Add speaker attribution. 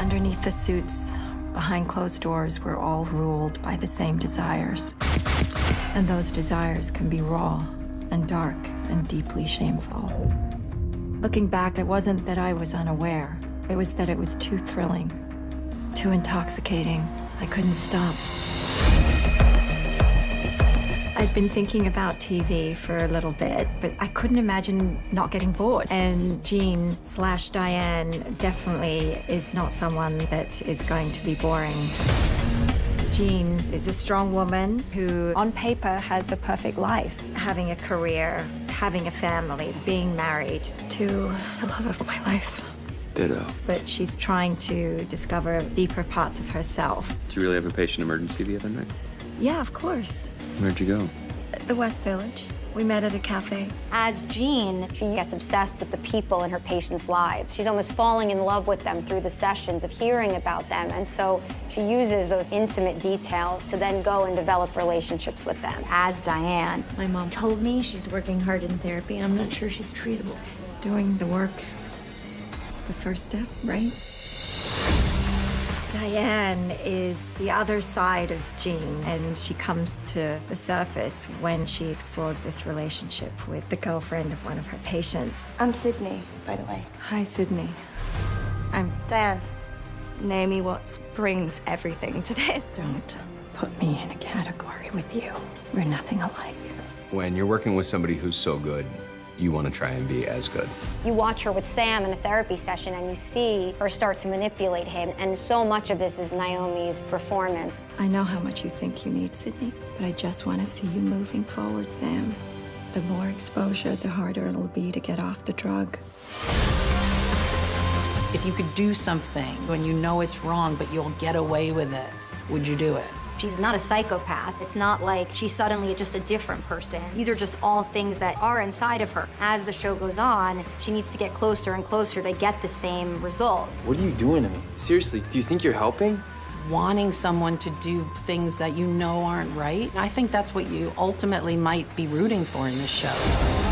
Speaker 1: Underneath the suits, behind closed doors, we're all ruled by the same desires. And those desires can be raw and dark and deeply shameful. Looking back, it wasn't that I was unaware. It was that it was too thrilling, too intoxicating. I couldn't stop. I'd been thinking about TV for a little bit, but I couldn't imagine not getting bored. And Jean/Diane definitely is not someone that is going to be boring. Jean is a strong woman who, on paper, has the perfect life. Having a career, having a family, being married to the love of my life.
Speaker 2: Ditto.
Speaker 1: But she's trying to discover deeper parts of herself.
Speaker 2: Did you really have a patient emergency the other night?
Speaker 1: Yeah, of course.
Speaker 2: Where'd you go?
Speaker 1: The West Village. We met at a cafe.
Speaker 3: As Jean, she gets obsessed with the people in her patients' lives. She's almost falling in love with them through the sessions of hearing about them. And so she uses those intimate details to then go and develop relationships with them. As Diane,
Speaker 4: My mom told me she's working hard in therapy. I'm not sure she's treatable.
Speaker 1: Doing the work is the first step, right? Diane is the other side of Jean, and she comes to the surface when she explores this relationship with the girlfriend of one of her patients.
Speaker 5: I'm Sydney, by the way.
Speaker 1: Hi, Sydney. I'm...
Speaker 5: Diane. Naomi, what brings everything to this?
Speaker 1: Don't put me in a category with you. We're nothing alike.
Speaker 6: When you're working with somebody who's so good, you want to try and be as good.
Speaker 3: you watch her with Sam in a therapy session and you see her start to manipulate him, and so much of this is Naomi's performance.
Speaker 1: I know how much you think you need, Sydney, but I just want to see you moving forward, Sam. The more exposure, the harder it'll be to get off the drug.
Speaker 7: If you could do something when you know it's wrong, but you'll get away with it, would you do it?
Speaker 3: She's not a psychopath. It's not like she's suddenly just a different person. These are just all things that are inside of her. As the show goes on, she needs to get closer and closer to get the same result.
Speaker 8: What are you doing to me? Seriously, do you think you're helping?
Speaker 7: Wanting someone to do things that you know aren't right, I think that's what you ultimately might be rooting for in this show.